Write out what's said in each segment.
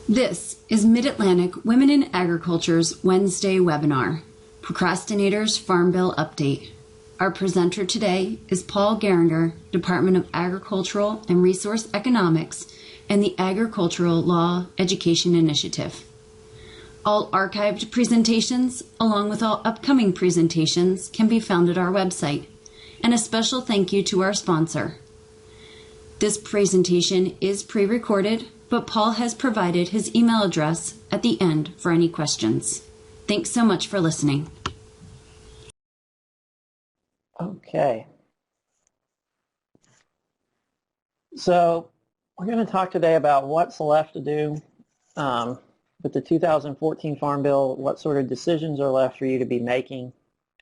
This is Mid-Atlantic Women in Agriculture's Wednesday webinar, Procrastinator's Farm Bill Update. Our presenter today is Paul Geringer, Department of Agricultural and Resource Economics and the Agricultural Law Education Initiative. All archived presentations, along with all upcoming presentations, can be found at our website. And a special thank you to our sponsor. This presentation is pre-recorded, but Paul has provided his email address at the end for any questions. Thanks so much for listening. Okay. So we're going to talk today about what's left to do with the 2014 Farm Bill, what sort of decisions are left for you to be making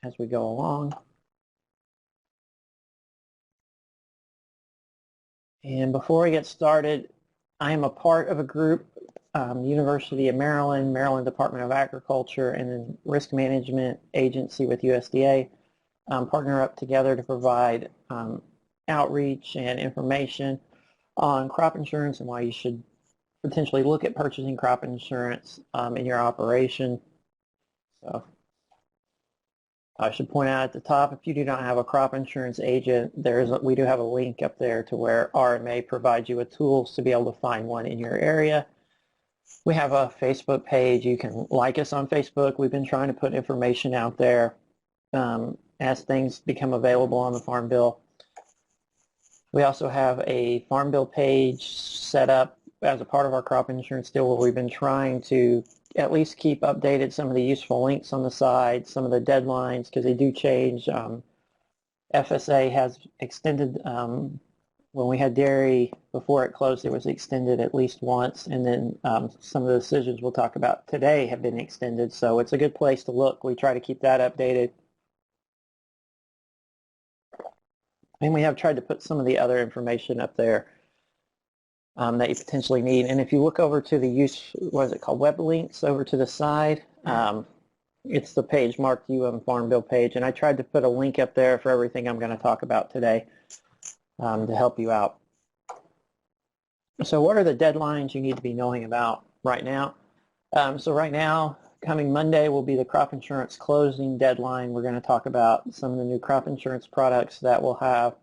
as we go along. And before we get started, I am a part of a group, University of Maryland, Maryland Department of Agriculture, and then Risk Management Agency with USDA partner up together to provide outreach and information on crop insurance and why you should potentially look at purchasing crop insurance in your operation. So I should point out at the top, if you do not have a crop insurance agent, we do have a link up there to where RMA provides you with tools to be able to find one in your area. We have a Facebook page. You can like us on Facebook. We've been trying to put information out there as things become available on the Farm Bill. We also have a Farm Bill page set up as a part of our crop insurance deal where we've been trying to at least keep updated some of the useful links on the side, some of the deadlines, because they do change. FSA has extended, when we had dairy before it closed, it was extended at least once, and then some of the decisions we'll talk about today have been extended, so it's a good place to look. We try to keep that updated. And we have tried to put some of the other information up there that you potentially need. And if you look over to the what is it called, web links over to the side, it's the page marked Farm Bill page, and I tried to put a link up there for everything I'm going to talk about today to help you out. So what are the deadlines you need to be knowing about right now? So right now, coming Monday will be the crop insurance closing deadline. We're going to talk about some of the new crop insurance products that will have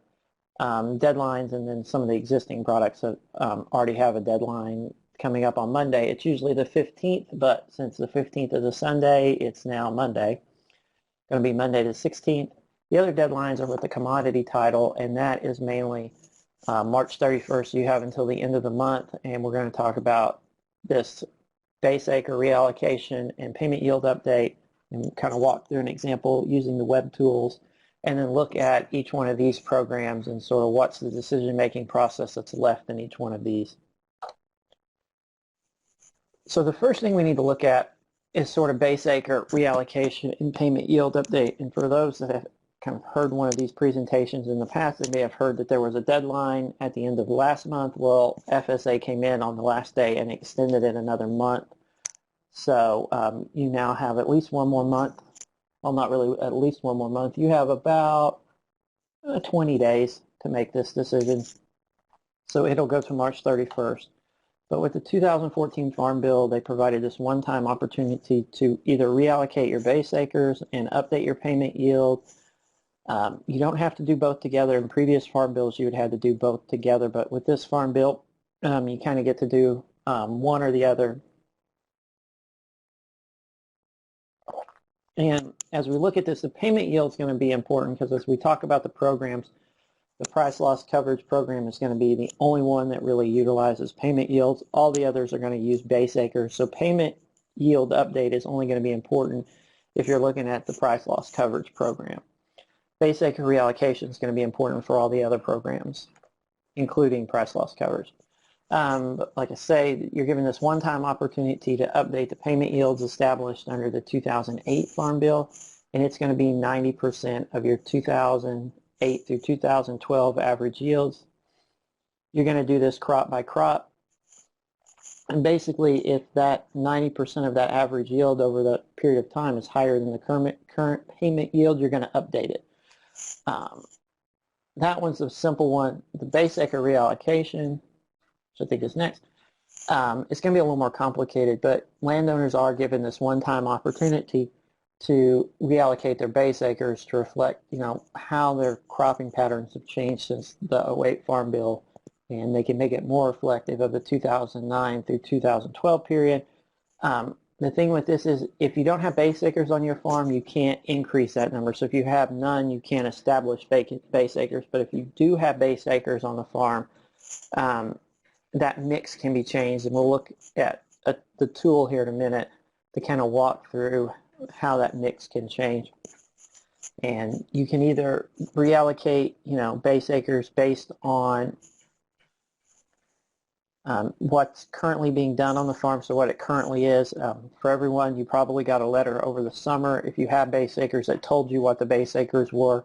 deadlines, and then some of the existing products that already have a deadline coming up on Monday. It's usually the 15th, but since the 15th is a Sunday, it's now Monday. It's going to be Monday the 16th. The other deadlines are with the commodity title, and that is mainly March 31st. You have until the end of the month, and we're going to talk about this base acre reallocation and payment yield update, and kind of walk through an example using the web tools, and then look at each one of these programs and sort of what's the decision-making process that's left in each one of these. So the first thing we need to look at is sort of base acre reallocation and payment yield update. And for those that have kind of heard one of these presentations in the past, they may have heard that there was a deadline at the end of last month. Well, FSA came in on the last day and extended it another month. So you now have at least one more month. Well, not really at least one more month. You have about 20 days to make this decision. So it'll go to March 31st. But with the 2014 Farm Bill, they provided this one-time opportunity to either reallocate your base acres and update your payment yield. You don't have to do both together. In previous Farm Bills, you would have to do both together. But with this Farm Bill, you kind of get to do one or the other. And as we look at this, the payment yield is going to be important because as we talk about the programs, the price loss coverage program is going to be the only one that really utilizes payment yields. All the others are going to use base acres. So payment yield update is only going to be important if you're looking at the price loss coverage program. Base acre reallocation is going to be important for all the other programs, including price loss coverage. But like I say, you're given this one-time opportunity to update the payment yields established under the 2008 Farm Bill, and it's going to be 90% of your 2008 through 2012 average yields. You're going to do this crop by crop, and basically if that 90% of that average yield over the period of time is higher than the current payment yield, you're going to update it. That one's a simple one. The base acre reallocation, which I think is next, It's going to be a little more complicated, but landowners are given this one-time opportunity to reallocate their base acres to reflect, how their cropping patterns have changed since the '08 Farm Bill, and they can make it more reflective of the 2009 through 2012 period. The thing with this is if you don't have base acres on your farm, you can't increase that number. So if you have none, you can't establish base acres. But if you do have base acres on the farm, that mix can be changed. And we'll look at the tool here in a minute to kind of walk through how that mix can change. And you can either reallocate, base acres based on what's currently being done on the farm, so what it currently is. For everyone, you probably got a letter over the summer if you have base acres that told you what the base acres were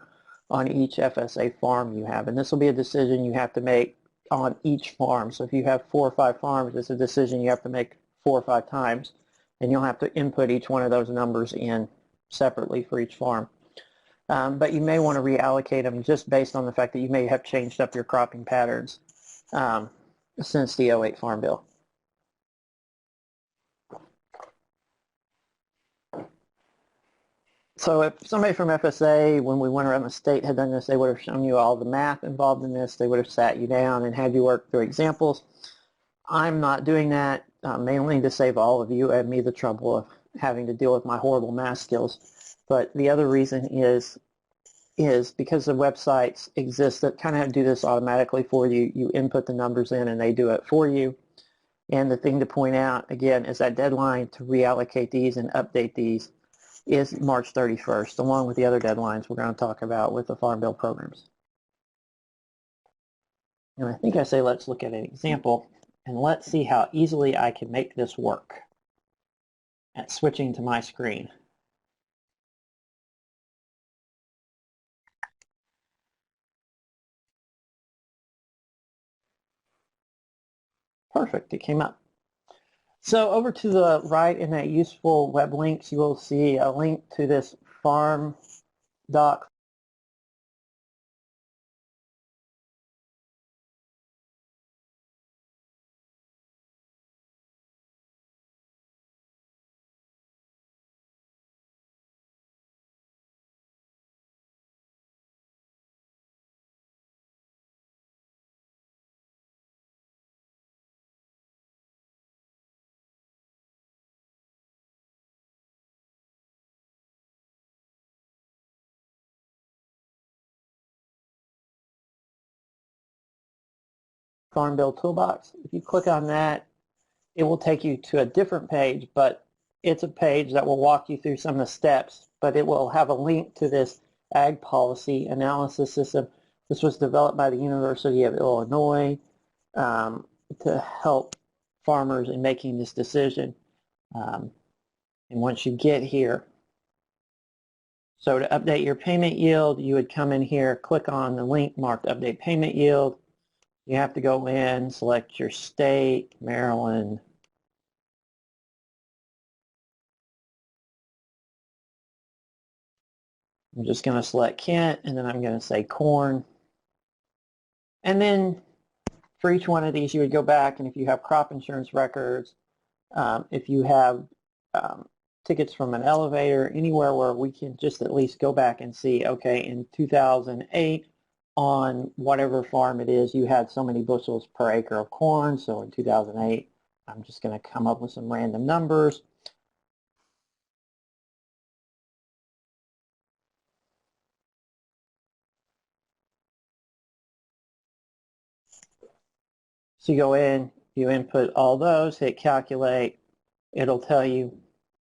on each FSA farm you have. And this will be a decision you have to make on each farm. So if you have 4 or 5 farms, it's a decision you have to make 4 or 5 times, and you'll have to input each one of those numbers in separately for each farm. But you may want to reallocate them just based on the fact that you may have changed up your cropping patterns since the '08 Farm Bill. So if somebody from FSA, when we went around the state, had done this, they would have shown you all the math involved in this. They would have sat you down and had you work through examples. I'm not doing that, mainly to save all of you and me the trouble of having to deal with my horrible math skills. But the other reason is because the websites exist that kind of do this automatically for you. You input the numbers in and they do it for you. And the thing to point out, again, is that deadline to reallocate these and update these is March 31st, along with the other deadlines we're going to talk about with the Farm Bill programs. And I think I say let's look at an example, and let's see how easily I can make this work at switching to my screen. Perfect, it came up. So over to the right in that useful web links, you will see a link to this farm doc. Farm Bill Toolbox. If you click on that, it will take you to a different page, but it's a page that will walk you through some of the steps, but it will have a link to this ag policy analysis system. This was developed by the University of Illinois to help farmers in making this decision. And once you get here, so to update your payment yield, you would come in here, click on the link marked Update Payment Yield. You have to go in, select your state, Maryland. I'm just going to select Kent, and then I'm going to say corn. And then for each one of these, you would go back, and if you have crop insurance records, if you have tickets from an elevator, anywhere where we can just at least go back and see, okay, in 2008, on whatever farm it is, you had so many bushels per acre of corn. So in 2008, I'm just going to come up with some random numbers. So you go in, you input all those, hit calculate. It'll tell you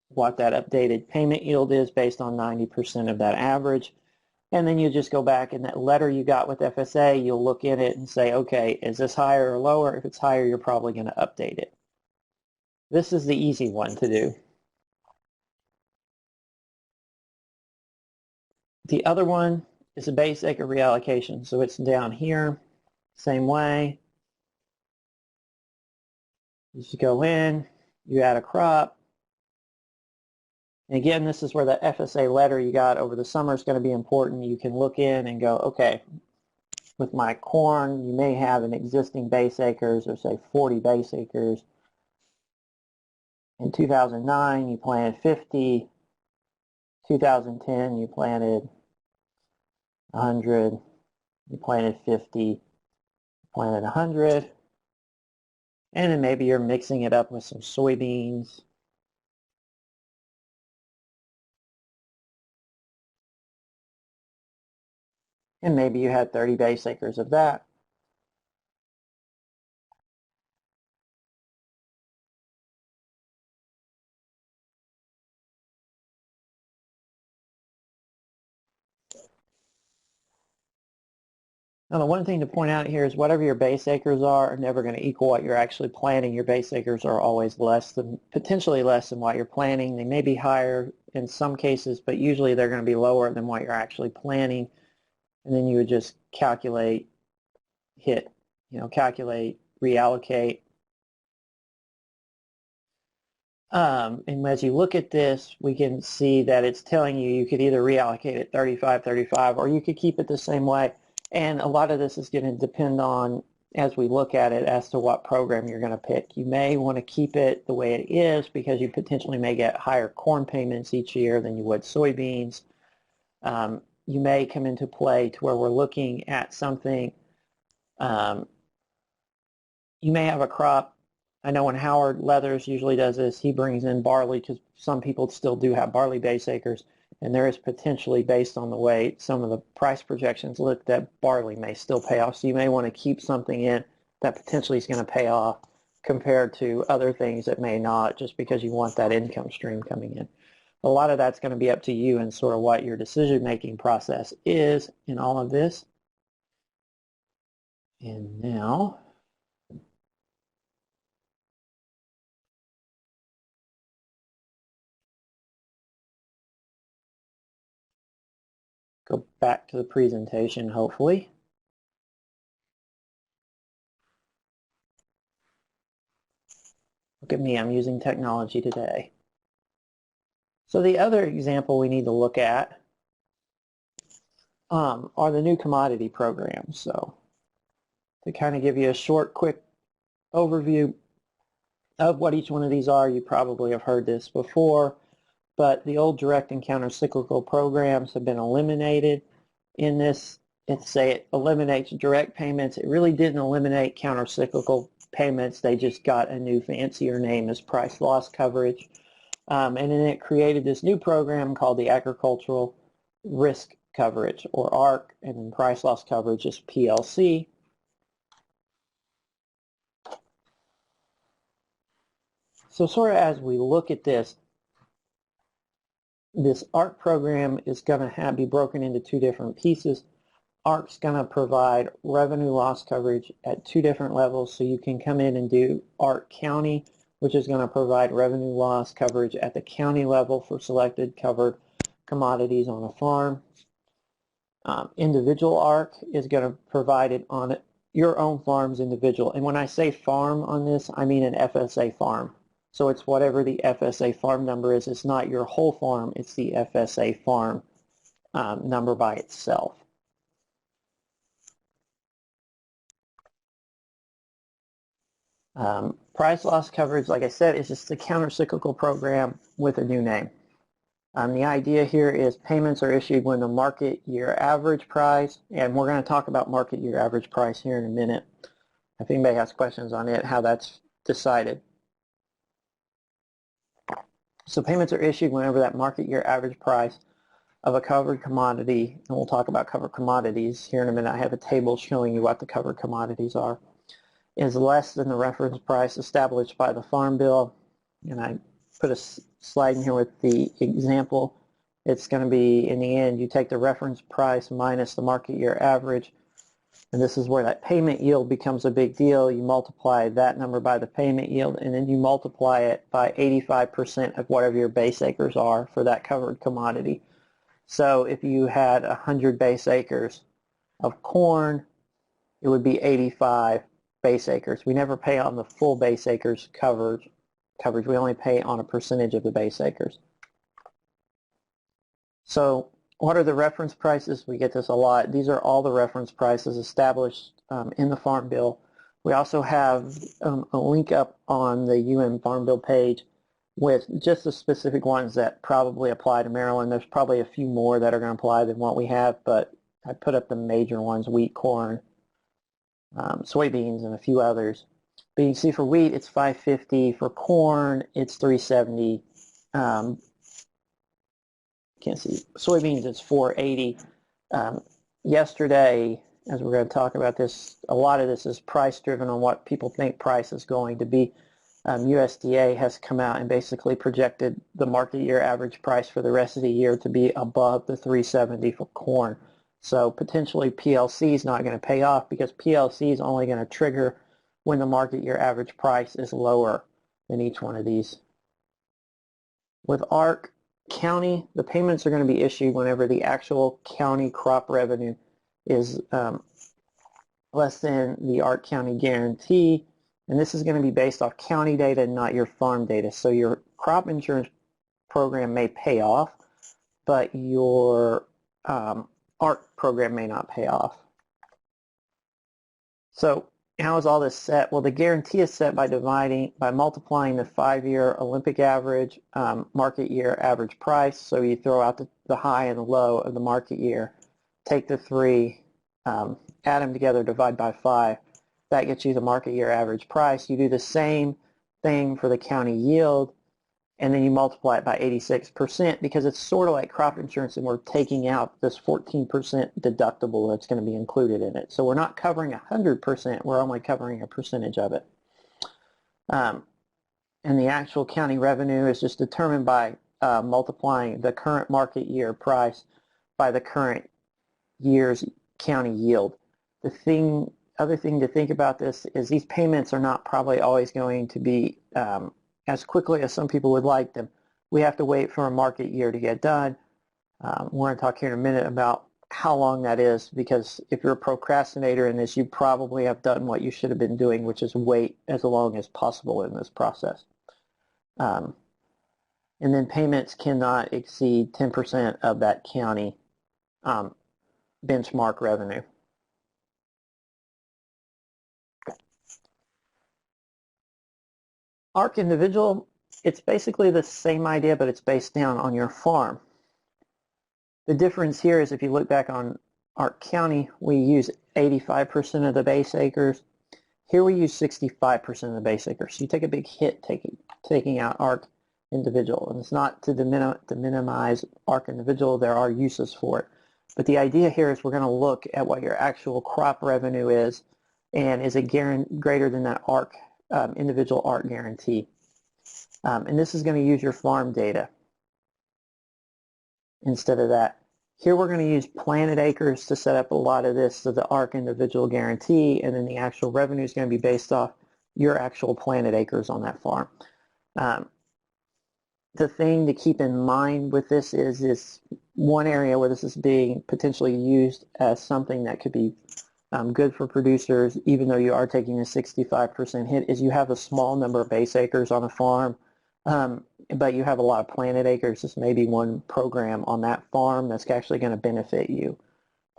what that updated payment yield is based on 90% of that average. And then you just go back, and that letter you got with FSA, you'll look in it and say, okay, is this higher or lower? If it's higher, you're probably going to update it. This is the easy one to do. The other one is a base acre reallocation. So it's down here, same way. You just go in, you add a crop. And again, this is where the FSA letter you got over the summer is going to be important. You can look in and go, okay, with my corn, you may have an existing base acres, or say 40 base acres. In 2009, you planted 50. 2010, you planted 100. You planted 50. You planted 100. And then maybe you're mixing it up with some soybeans. And maybe you had 30 base acres of that. Now, the one thing to point out here is whatever your base acres are never going to equal what you're actually planting. Your base acres are always potentially less than what you're planting. They may be higher in some cases, but usually they're going to be lower than what you're actually planting. And then you would just calculate, calculate, reallocate. And as you look at this, we can see that it's telling you could either reallocate it 35, 35, or you could keep it the same way. And a lot of this is going to depend on, as we look at it, as to what program you're going to pick. You may want to keep it the way it is because you potentially may get higher corn payments each year than you would soybeans. You may come into play to where we're looking at something. You may have a crop. I know when Howard Leathers usually does this, he brings in barley because some people still do have barley base acres. And there is potentially, based on the way some of the price projections look, that barley may still pay off. So you may want to keep something in that potentially is going to pay off compared to other things that may not, just because you want that income stream coming in. A lot of that's going to be up to you and sort of what your decision-making process is in all of this. And now, go back to the presentation, hopefully. Look at me, I'm using technology today. So the other example we need to look at are the new commodity programs. So to kind of give you a short, quick overview of what each one of these are, you probably have heard this before, but the old direct and counter-cyclical programs have been eliminated. In this, it eliminates direct payments. It really didn't eliminate counter-cyclical payments. They just got a new fancier name as price loss coverage. And then it created this new program called the Agricultural Risk Coverage, or ARC, and then price loss coverage is PLC. So sort of as we look at this ARC program is going to be broken into two different pieces. ARC's going to provide revenue loss coverage at two different levels, so you can come in and do ARC County, which is going to provide revenue loss coverage at the county level for selected covered commodities on a farm. Individual ARC is going to provide it on your own farm's individual. And when I say farm on this, I mean an FSA farm. So it's whatever the FSA farm number is. It's not your whole farm. It's the FSA farm number by itself. Price loss coverage, like I said, is just a counter-cyclical program with a new name. The idea here is payments are issued when the market year average price, and we're going to talk about market year average price here in a minute. If anybody has questions on it, how that's decided. So payments are issued whenever that market year average price of a covered commodity, and we'll talk about covered commodities here in a minute. I have a table showing you what the covered commodities are, is less than the reference price established by the Farm Bill. And I put a slide in here with the example. It's going to be, in the end, you take the reference price minus the market year average, and this is where that payment yield becomes a big deal. You multiply that number by the payment yield, and then you multiply it by 85% of whatever your base acres are for that covered commodity. So if you had 100 base acres of corn, it would be 85 base acres. We never pay on the full base acres coverage. We only pay on a percentage of the base acres. So what are the reference prices? We get this a lot. These are all the reference prices established in the Farm Bill. We also have a link up on the UN Farm Bill page with just the specific ones that probably apply to Maryland. There's probably a few more that are going to apply than what we have, but I put up the major ones: wheat, corn, soybeans, and a few others. But you can see for wheat, it's $5.50. For corn, it's $3.70. Can't see. Soybeans, it's $4.80. Yesterday, as we're going to talk about this, a lot of this is price driven on what people think price is going to be. USDA has come out and basically projected the market year average price for the rest of the year to be above the $3.70 for corn. So potentially PLC is not going to pay off, because PLC is only going to trigger when the market year average price is lower than each one of these. With ARC County, the payments are going to be issued whenever the actual county crop revenue is less than the ARC County guarantee, and this is going to be based off county data and not your farm data. So your crop insurance program may pay off, but your ARC program may not pay off. So how is all this set? Well, the guarantee is set by multiplying the 5-year Olympic average, market year average price. So you throw out the high and the low of the market year, take the three, add them together, divide by 5. That gets you the market year average price. You do the same thing for the county yield, and then you multiply it by 86%, because it's sort of like crop insurance, and we're taking out this 14% deductible that's going to be included in it. So we're not covering 100%, we're only covering a percentage of it. And the actual county revenue is just determined by multiplying the current market year price by the current year's county yield. Other thing to think about this is these payments are not probably always going to be as quickly as some people would like them. We have to wait for a market year to get done. We're going to talk here in a minute about how long that is, because if you're a procrastinator in this, you probably have done what you should have been doing, which is wait as long as possible in this process. And then payments cannot exceed 10% of that county benchmark revenue. ARC individual, it's basically the same idea, but it's based down on your farm. The difference here is if you look back on ARC County, we use 85% of the base acres. Here we use 65% of the base acres. So you take a big hit taking out ARC individual. And it's not to minimize ARC individual. There are uses for it. But the idea here is we're going to look at what your actual crop revenue is, and is it greater than that ARC individual ARC guarantee. And this is going to use your farm data instead of that. Here we're going to use planted acres to set up a lot of this, so the ARC individual guarantee, and then the actual revenue is going to be based off your actual planted acres on that farm. The thing to keep in mind with this is this one area where this is being potentially used as something that could be good for producers, even though you are taking a 65% hit, is you have a small number of base acres on a farm, but you have a lot of planted acres. This may be one program on that farm that's actually going to benefit you.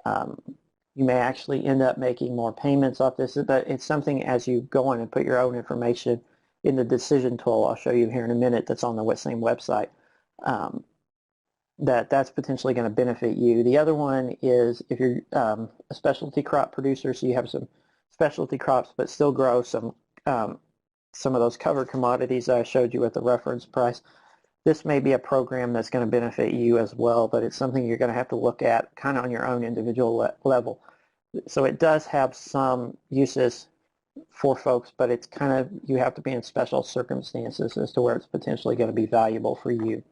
You may actually end up making more payments off this, but it's something as you go in and put your own information in the decision tool, I'll show you here in a minute, that's on the same website, that's potentially going to benefit you. The other one is if you're a specialty crop producer, so you have some specialty crops but still grow some of those covered commodities I showed you at the reference price. This may be a program that's going to benefit you as well, but it's something you're going to have to look at kind of on your own individual level. So it does have some uses for folks, but it's kind of, you have to be in special circumstances as to where it's potentially going to be valuable for you.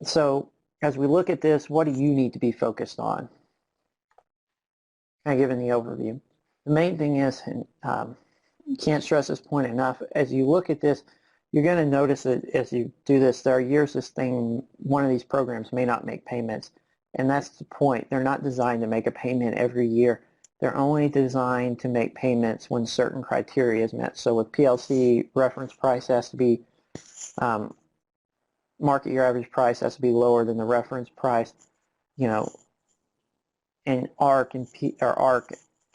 So as we look at this, what do you need to be focused on? Kind of giving the overview. The main thing is, and can't stress this point enough, as you look at this, you're going to notice that as you do this, there are years one of these programs may not make payments, and that's the point. They're not designed to make a payment every year. They're only designed to make payments when certain criteria is met. So with PLC, reference price has to be market year average price has to be lower than the reference price, and ARC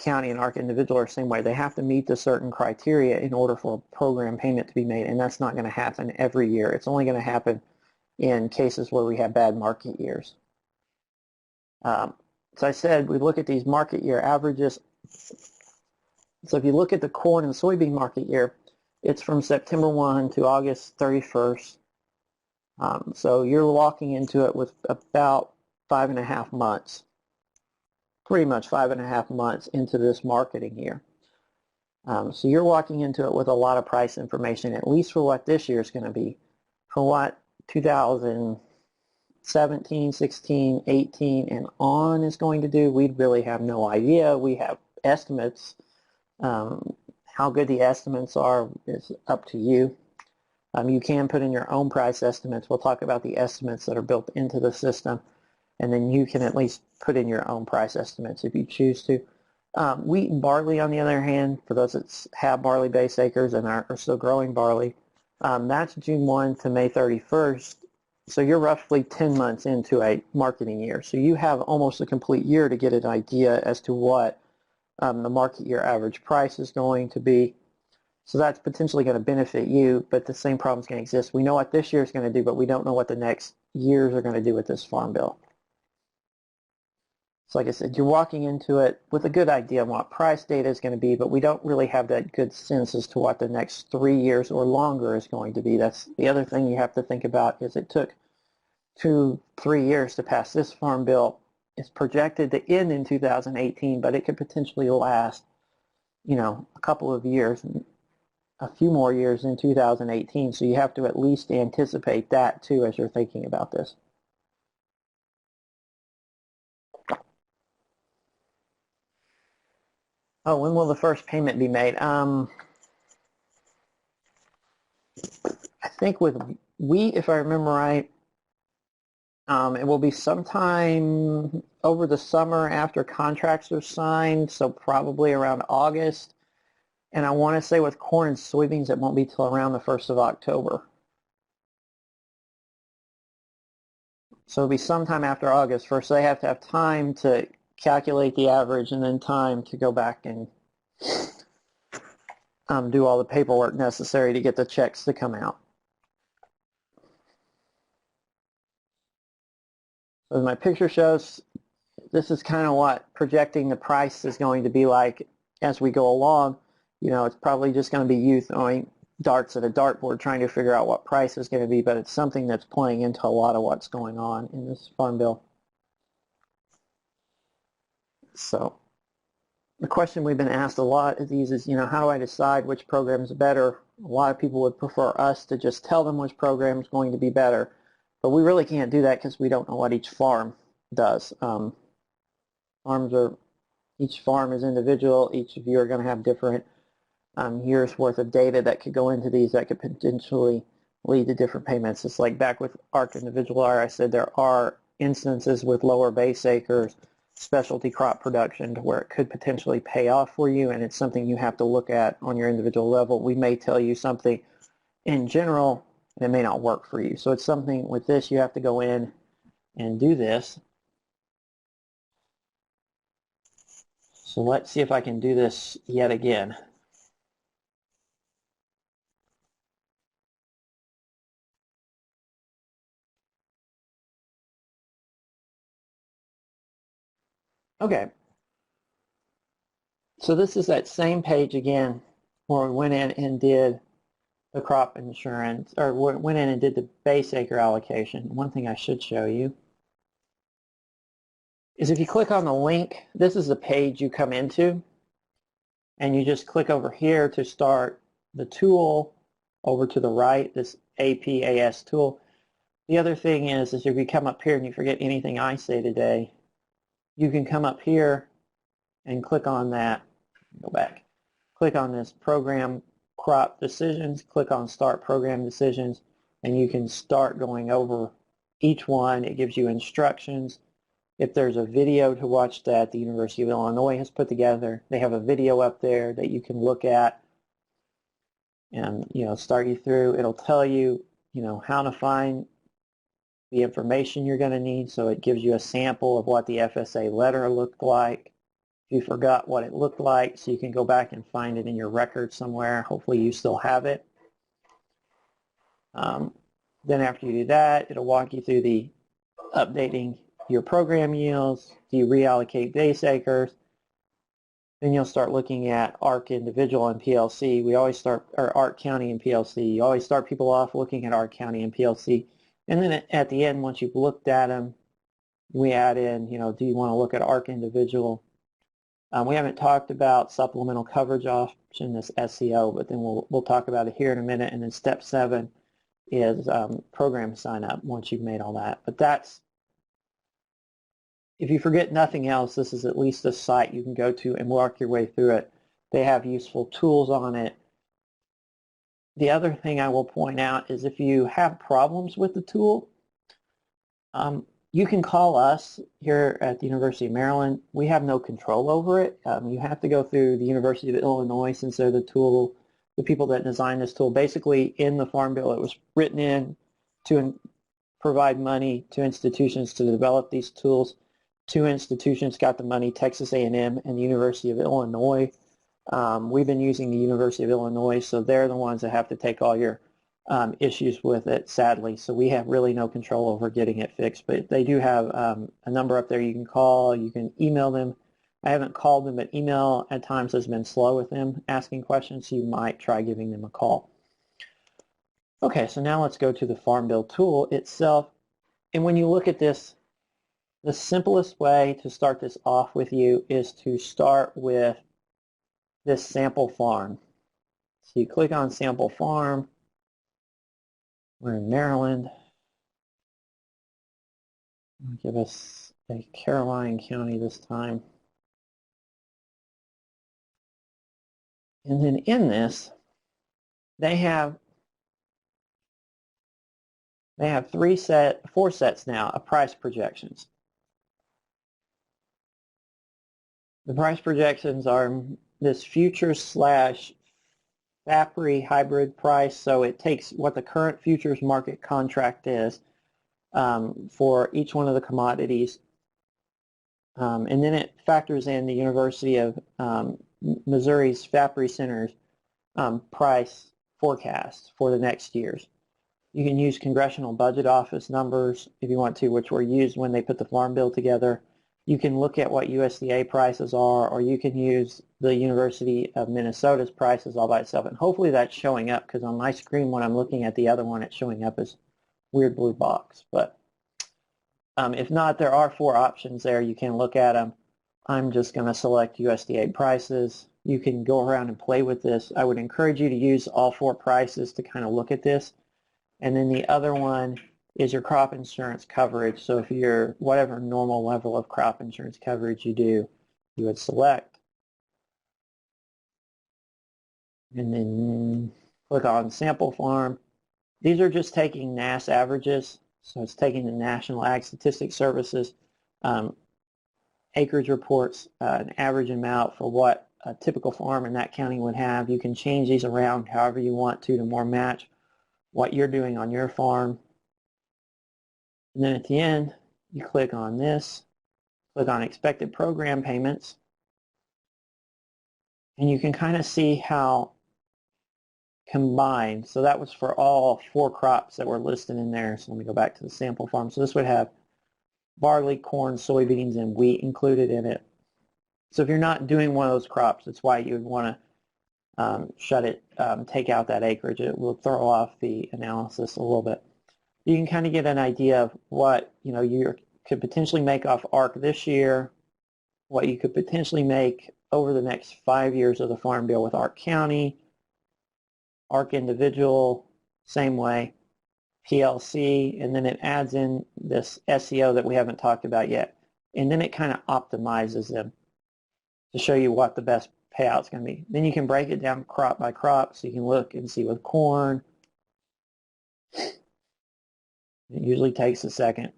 County and ARC Individual are the same way. They have to meet the certain criteria in order for a program payment to be made, and that's not going to happen every year. It's only going to happen in cases where we have bad market years. So I said we look at these market year averages. So if you look at the corn and soybean market year, it's from September 1 to August 31st. So you're walking into it with about 5.5 months, pretty much 5.5 months into this marketing year. So you're walking into it with a lot of price information, at least for what this year is going to be. For what 2017, 16, 18, and on is going to do, we really have no idea. We have estimates. How good the estimates are is up to you. You can put in your own price estimates. We'll talk about the estimates that are built into the system, and then you can at least put in your own price estimates if you choose to. Wheat and barley, on the other hand, for those that have barley base acres and are still growing barley, that's June 1 to May 31st. So you're roughly 10 months into a marketing year. So you have almost a complete year to get an idea as to what the market year average price is going to be. So that's potentially going to benefit you, but the same problem is going to exist. We know what this year is going to do, but we don't know what the next years are going to do with this farm bill. So like I said, you're walking into it with a good idea on what price data is going to be, but we don't really have that good sense as to what the next 3 years or longer is going to be. That's the other thing you have to think about, is it took 2-3 years to pass this farm bill. It's projected to end in 2018, but it could potentially last, a couple of years, a few more years in 2018. So you have to at least anticipate that too as you're thinking about this. Oh, when will the first payment be made? I think with wheat, if I remember right, it will be sometime over the summer after contracts are signed, so probably around August. And I want to say with corn and soybeans, it won't be till around the 1st of October. So it'll be sometime after August. First, they have to have time to calculate the average, and then time to go back and do all the paperwork necessary to get the checks to come out. So as my picture shows, this is kind of what projecting the price is going to be like as we go along. It's probably just going to be you throwing darts at a dartboard trying to figure out what price is going to be, but it's something that's playing into a lot of what's going on in this farm bill. So the question we've been asked a lot of these is, how do I decide which program is better? A lot of people would prefer us to just tell them which program is going to be better, but we really can't do that because we don't know what each farm does. Each farm is individual. Each of you are going to have different years worth of data that could go into these that could potentially lead to different payments. It's like back with ARC Individual R, I said there are instances with lower base acres, specialty crop production, to where it could potentially pay off for you, and it's something you have to look at on your individual level. We may tell you something in general, and it may not work for you. So it's something with this, you have to go in and do this. So let's see if I can do this yet again. Okay, so this is that same page again where we went in and did the crop insurance, or went in and did the base acre allocation. One thing I should show you is if you click on the link, this is the page you come into, and you just click over here to start the tool over to the right, this APAS tool. The other thing is if you come up here and you forget anything I say today, you can come up here and click on that, go back, click on this program crop decisions, click on start program decisions, and you can start going over each one. It gives you instructions. If there's a video to watch that the University of Illinois has put together, they have a video up there that you can look at and start you through. It'll tell you how to find the information you're going to need, so it gives you a sample of what the FSA letter looked like. if you forgot what it looked like, so you can go back and find it in your record somewhere. Hopefully you still have it. Then after you do that, it'll walk you through the updating your program yields. Do you reallocate base acres? Then you'll start looking at ARC individual and PLC. We always start, or ARC county and PLC. You always start people off looking at ARC county and PLC. And then at the end, once you've looked at them, we add in, do you want to look at ARC individual? We haven't talked about supplemental coverage option, this SEO, but then we'll talk about it here in a minute. And then step 7 is program sign up once you've made all that. But that's, if you forget nothing else, this is at least a site you can go to and work your way through it. They have useful tools on it. The other thing I will point out is if you have problems with the tool, you can call us here at the University of Maryland. We have no control over it. You have to go through the University of Illinois since they're the people that designed this tool. Basically, in the Farm Bill, it was written in to provide money to institutions to develop these tools. 2 institutions got the money, Texas A&M and the University of Illinois. We've been using the University of Illinois, so they're the ones that have to take all your issues with it, sadly. So we have really no control over getting it fixed. But they do have a number up there you can call. You can email them. I haven't called them, but email at times has been slow with them asking questions, so you might try giving them a call. Okay, so now let's go to the Farm Bill tool itself. And when you look at this, the simplest way to start this off with you is to start with this sample farm. So you click on sample farm. We're in Maryland. Give us a Caroline County this time. And then in this, they have 4 sets now of price projections. The price projections are this futures / FAPRI hybrid price, so it takes what the current futures market contract is for each one of the commodities, and then it factors in the University of Missouri's FAPRI Center's price forecast for the next years. You can use Congressional Budget Office numbers if you want to, which were used when they put the Farm Bill together. You can look at what USDA prices are, or you can use the University of Minnesota's prices all by itself. And hopefully that's showing up, because on my screen when I'm looking at the other one, it's showing up as weird blue box. But if not, there are 4 options there. You can look at them. I'm just going to select USDA prices. You can go around and play with this. I would encourage you to use all 4 prices to kind of look at this. And then the other one is your crop insurance coverage. So if you're whatever normal level of crop insurance coverage you do, you would select. And then click on sample farm. These are just taking NASS averages. So it's taking the National Ag Statistics Services acreage reports, an average amount for what a typical farm in that county would have. You can change these around however you want to more match what you're doing on your farm. And then at the end, you click on this, click on expected program payments, and you can kind of see how combined. So that was for all 4 crops that were listed in there. So let me go back to the sample farm. So this would have barley, corn, soybeans, and wheat included in it. So if you're not doing one of those crops, that's why you would want to take out that acreage. It will throw off the analysis a little bit. You can kind of get an idea of what you could potentially make off ARC this year, what you could potentially make over the next 5 years of the Farm Bill with ARC County, ARC Individual, same way, PLC, and then it adds in this SEO that we haven't talked about yet. And then it kind of optimizes them to show you what the best payout's going to be. Then you can break it down crop by crop, so you can look and see with corn. It usually takes a second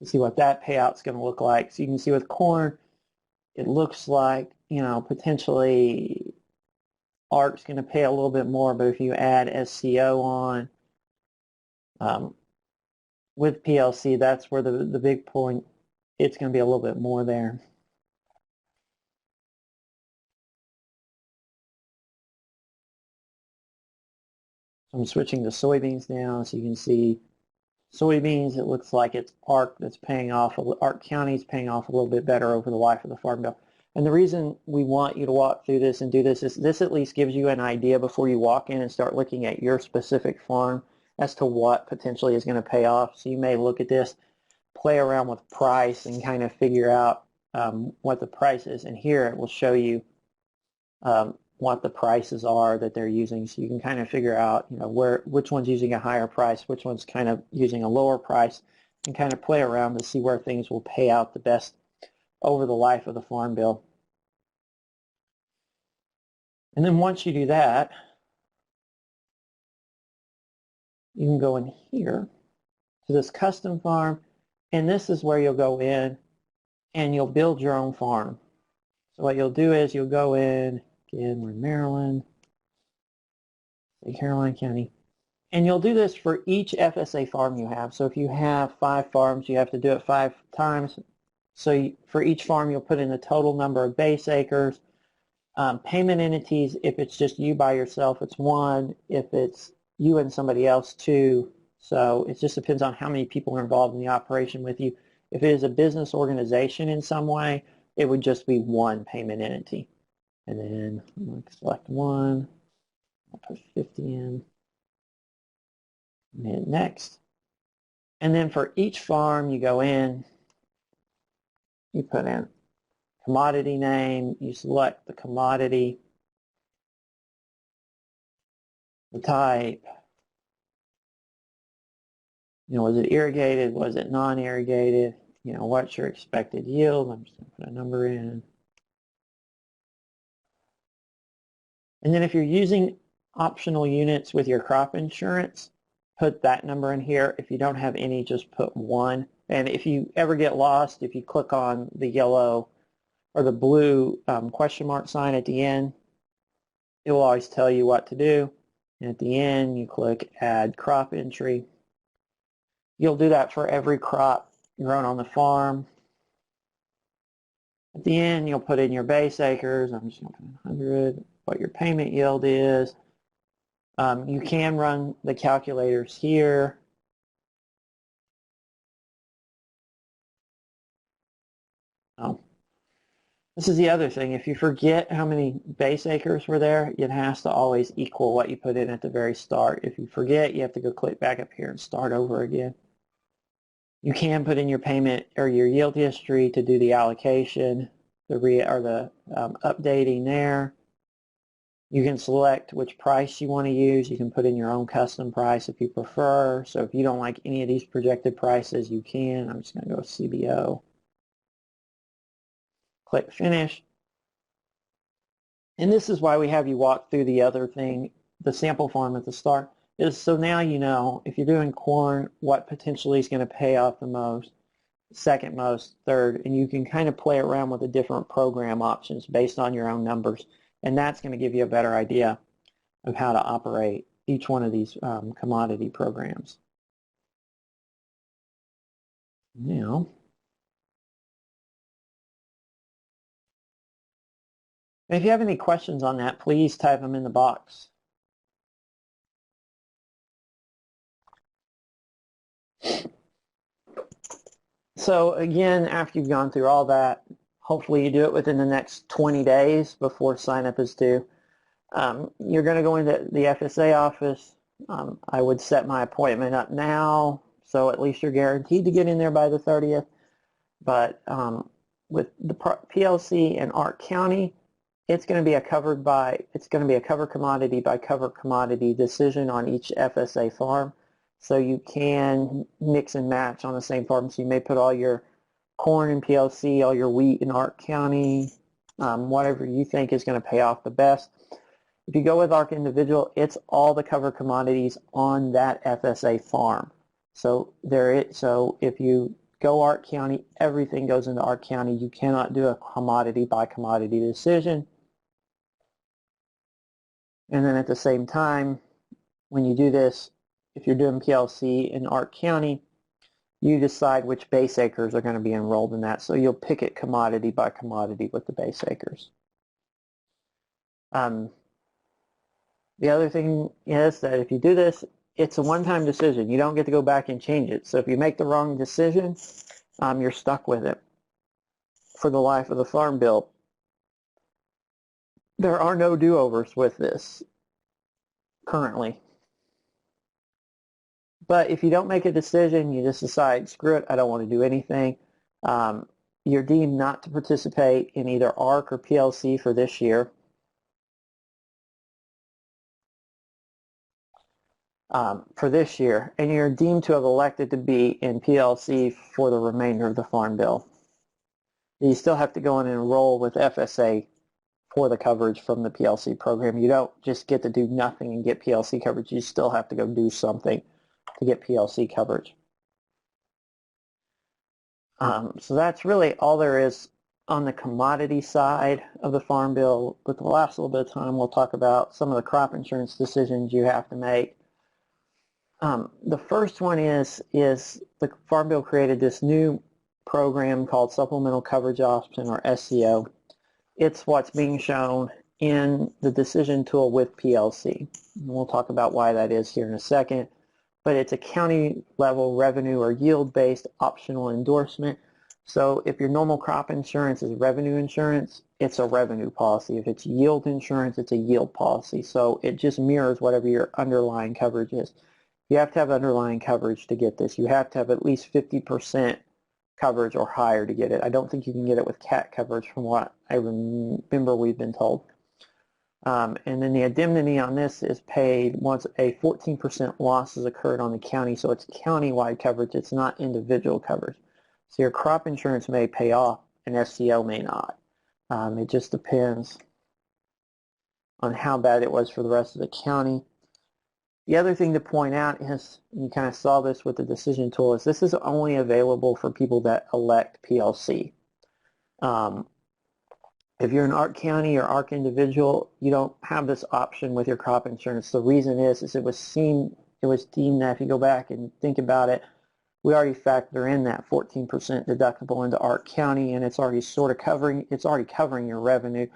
to see what that payout's going to look like. So you can see with corn, it looks like, potentially ARC's going to pay a little bit more, but if you add SCO on, with PLC, that's where the big point, it's going to be a little bit more there. So I'm switching to soybeans now, so you can see soybeans, it looks like it's ARC that's paying off, ARC County is paying off a little bit better over the life of the Farm Bill. And the reason we want you to walk through this and do this is this at least gives you an idea before you walk in and start looking at your specific farm as to what potentially is going to pay off. So you may look at this, play around with price and kind of figure out what the price is. And here it will show you what the prices are that they're using, so you can kind of figure out, which one's using a higher price, which one's kind of using a lower price, and kind of play around to see where things will pay out the best over the life of the Farm Bill. And then once you do that, you can go in here to this custom farm, and this is where you'll go in and you'll build your own farm. So what you'll do is you'll go in, again, we're in Maryland, Caroline County, and you'll do this for each FSA farm you have. So if you have 5 farms, you have to do it 5 times. So for each farm, you'll put in the total number of base acres. Payment entities, if it's just you by yourself, it's 1. If it's you and somebody else, 2. So it just depends on how many people are involved in the operation with you. If it is a business organization in some way, it would just be 1 payment entity. And then I'm going to select 1. I'll put 50 in. And hit next. And then for each farm, you go in, you put in commodity name, you select the commodity, the type, was it irrigated, was it non-irrigated, what's your expected yield. I'm just going to put a number in. And then if you're using optional units with your crop insurance, put that number in here. If you don't have any, just put 1. And if you ever get lost, if you click on the yellow or the blue question mark sign at the end, it will always tell you what to do. And at the end, you click Add Crop Entry. You'll do that for every crop grown on the farm. At the end, you'll put in your base acres. I'm just going to put 100, what your payment yield is. You can run the calculators here. Oh. This is the other thing. If you forget how many base acres were there, it has to always equal what you put in at the very start. If you forget, you have to go click back up here and start over again. You can put in your payment or your yield history to do the allocation, the updating there. You can select which price you want to use. You can put in your own custom price if you prefer. So if you don't like any of these projected prices, you can. I'm just going to go CBO. Click Finish. And this is why we have you walk through the other thing, the sample farm at the start, is so now you know if you're doing corn, what potentially is going to pay off the most, second most, third, and you can kind of play around with the different program options based on your own numbers. And that's going to give you a better idea of how to operate each one of these commodity programs. Now, if you have any questions on that, please type them in the box. So again, after you've gone through all that, hopefully you do it within the next 20 days before sign-up is due. You're going to go into the FSA office. I would set my appointment up now, so at least you're guaranteed to get in there by the 30th. But with the PLC and ARC County, it's going to be a cover commodity by cover commodity decision on each FSA farm. So you can mix and match on the same farm. So you may put all your corn in PLC, all your wheat in ARC County, whatever you think is going to pay off the best. If you go with ARC Individual, it's all the cover commodities on that FSA farm. So if you go ARC County, everything goes into ARC County. You cannot do a commodity by commodity decision. And then at the same time, when you do this, if you're doing PLC in ARC County, you decide which base acres are going to be enrolled in that. So you'll pick it commodity by commodity with the base acres. The other thing is that if you do this, it's a one-time decision. You don't get to go back and change it. So if you make the wrong decision, you're stuck with it for the life of the Farm Bill. There are no do-overs with this currently. But if you don't make a decision, you just decide, screw it, I don't want to do anything, you're deemed not to participate in either ARC or PLC for this year. And you're deemed to have elected to be in PLC for the remainder of the Farm Bill. You still have to go in and enroll with FSA for the coverage from the PLC program. You don't just get to do nothing and get PLC coverage. You still have to go do something to get PLC coverage. So that's really all there is on the commodity side of the Farm Bill. With the last little bit of time, we'll talk about some of the crop insurance decisions you have to make. The first one is the Farm Bill created this new program called Supplemental Coverage Option, or SCO. It's what's being shown in the decision tool with PLC. And we'll talk about why that is here in a second. But it's a county level revenue or yield based optional endorsement. So if your normal crop insurance is revenue insurance, it's a revenue policy. If it's yield insurance, it's a yield policy. So it just mirrors whatever your underlying coverage is. You have to have underlying coverage to get this. You have to have at least 50% coverage or higher to get it. I don't think you can get it with CAT coverage from what I remember we've been told. And then the indemnity on this is paid once a 14% loss has occurred on the county, so it's county-wide coverage, it's not individual coverage. So your crop insurance may pay off, and SCO may not. It just depends on how bad it was for the rest of the county. The other thing to point out is, you kind of saw this with the decision tool, is this is only available for people that elect PLC. If you're an ARC county or ARC individual, you don't have this option with your crop insurance. The reason is it was deemed that, if you go back and think about it, we already factor in that 14% deductible into ARC county, and it's already covering your revenue.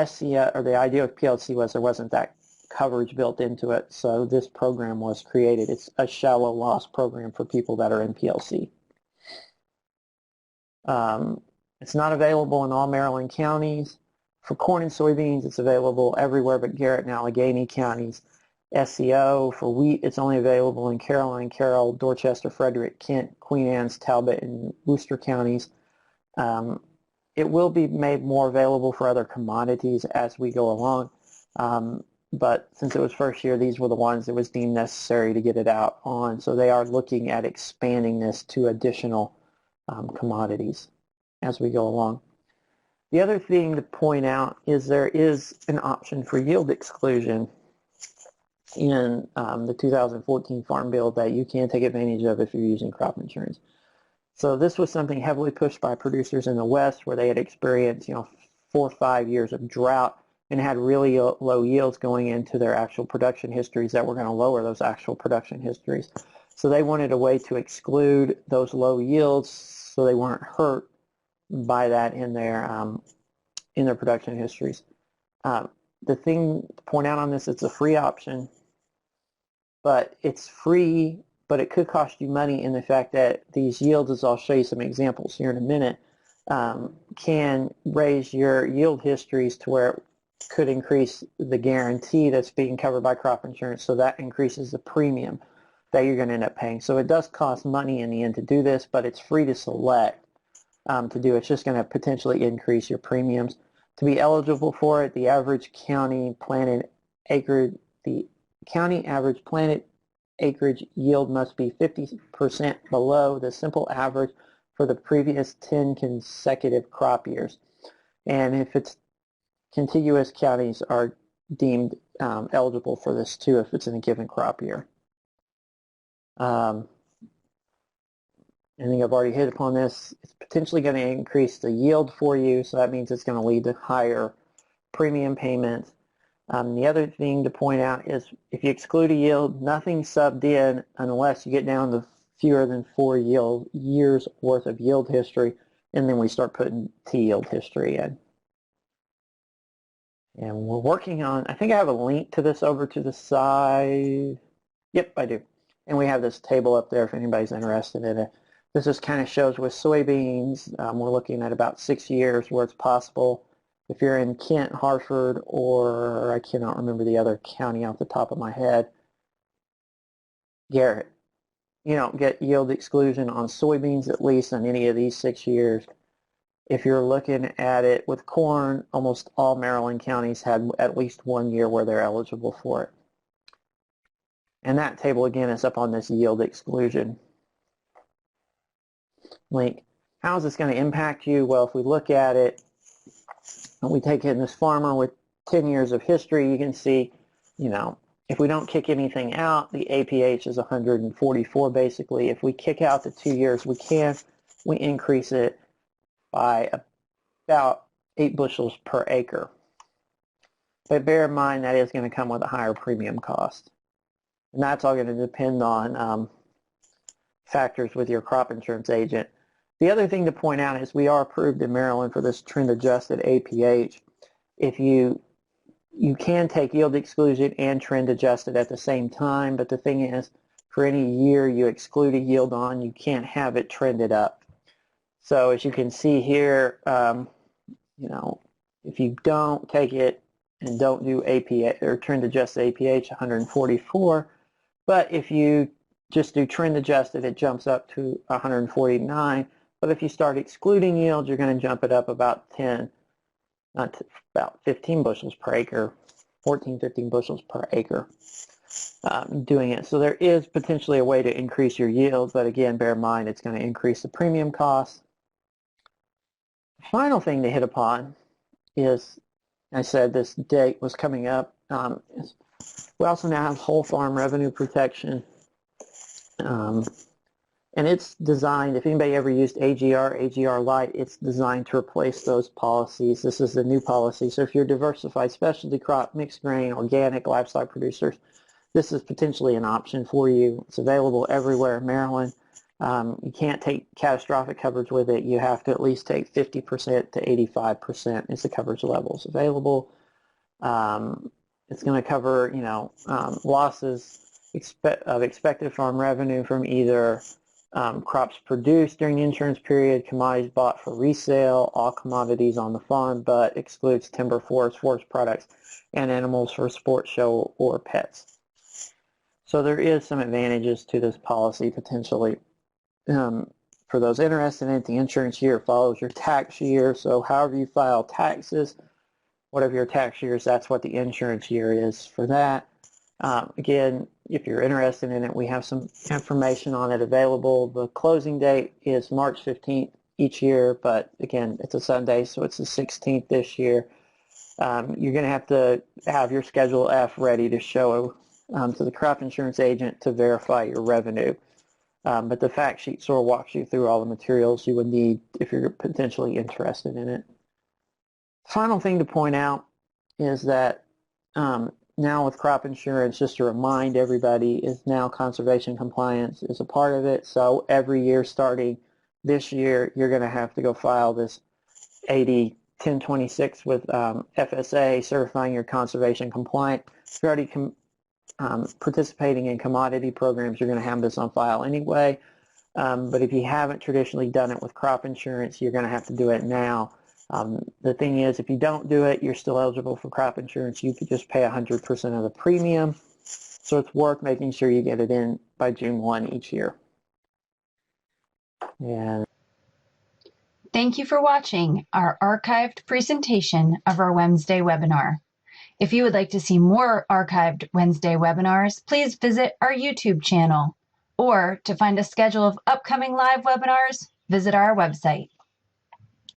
SCO, or the idea with PLC, was there wasn't that coverage built into it, so this program was created. It's a shallow loss program for people that are in PLC. It's not available in all Maryland counties. For corn and soybeans, it's available everywhere but Garrett and Allegheny counties. SCO for wheat, it's only available in Caroline, Carroll, Dorchester, Frederick, Kent, Queen Anne's, Talbot, and Worcester counties. It will be made more available for other commodities as we go along. But since it was first year, these were the ones that was deemed necessary to get it out on. So they are looking at expanding this to additional commodities as we go along. The other thing to point out is there is an option for yield exclusion in the 2014 Farm Bill that you can take advantage of if you're using crop insurance. So this was something heavily pushed by producers in the West, where they had experienced 4 or 5 years of drought and had really low yields going into their actual production histories that were going to lower those actual production histories. So they wanted a way to exclude those low yields so they weren't hurt by that in their production histories. The thing to point out on this, it's a free option, but it's free, but it could cost you money in the fact that these yields, as I'll show you some examples here in a minute, can raise your yield histories to where it could increase the guarantee that's being covered by crop insurance, so that increases the premium that you're going to end up paying. So it does cost money in the end to do this, but it's free to select to do. It's just going to potentially increase your premiums. To be eligible for it, the average county planted acreage yield must be 50% below the simple average for the previous 10 consecutive crop years. And if it's contiguous, counties are deemed eligible for this too if it's in a given crop year. I think I've already hit upon this. It's potentially going to increase the yield for you, so that means it's going to lead to higher premium payments. The other thing to point out is if you exclude a yield, nothing's subbed in unless you get down to fewer than 4 years worth of yield history, and then we start putting T-yield history in. And we're working on, I think I have a link to this over to the side. Yep, I do. And we have this table up there if anybody's interested in it. This just kind of shows with soybeans, we're looking at about 6 years where it's possible. If you're in Kent, Hartford, or I cannot remember the other county off the top of my head, Garrett, you don't get yield exclusion on soybeans at least in any of these 6 years. If you're looking at it with corn, almost all Maryland counties had at least 1 year where they're eligible for it. And that table again is up on this yield exclusion link. How is this going to impact you? Well, if we look at it, and we take in this farmer with 10 years of history, you can see, if we don't kick anything out, the APH is 144 basically. If we kick out the 2 years, we increase it by about 8 bushels per acre. But bear in mind that is going to come with a higher premium cost. And that's all going to depend on factors with your crop insurance agent. The other thing to point out is we are approved in Maryland for this trend-adjusted APH. If you can take yield exclusion and trend-adjusted at the same time, but the thing is, for any year you exclude a yield on, you can't have it trended up. So as you can see here, if you don't take it and don't do APH or trend-adjusted APH, 144, but if you just do trend-adjusted, it jumps up to 149. But if you start excluding yields, you're going to jump it up about 15 bushels per acre, 14, 15 bushels per acre doing it. So there is potentially a way to increase your yields, but again, bear in mind it's going to increase the premium cost. The final thing to hit upon is, I said this date was coming up, we also now have whole farm revenue protection. And it's designed, if anybody ever used AGR Lite, it's designed to replace those policies. This is the new policy. So if you're diversified specialty crop, mixed grain, organic, livestock producers, this is potentially an option for you. It's available everywhere in Maryland. You can't take catastrophic coverage with it. You have to at least take 50% to 85% is the coverage levels available. It's going to cover, losses of expected farm revenue from either crops produced during the insurance period, commodities bought for resale, all commodities on the farm, but excludes timber, forest products, and animals for sport, show, or pets. So there is some advantages to this policy potentially. For those interested in it, the insurance year follows your tax year, so however you file taxes, whatever your tax year is, that's what the insurance year is for that. Again, if you're interested in it, we have some information on it available. The closing date is March 15th each year, but again, it's a Sunday, so it's the 16th this year. You're going to have your Schedule F ready to show to the crop insurance agent to verify your revenue. But the fact sheet sort of walks you through all the materials you would need if you're potentially interested in it. Final thing to point out is that now with crop insurance, just to remind everybody, is now conservation compliance is a part of it. So every year starting this year, you're going to have to go file this 1026 with FSA certifying your conservation compliant. If you're already participating in commodity programs, you're going to have this on file anyway. But if you haven't traditionally done it with crop insurance, you're going to have to do it now. The thing is, if you don't do it, you're still eligible for crop insurance. You could just pay 100% of the premium. So it's worth making sure you get it in by June 1 each year. And Thank you for watching our archived presentation of our Wednesday webinar. If you would like to see more archived Wednesday webinars, please visit our YouTube channel. Or to find a schedule of upcoming live webinars, visit our website.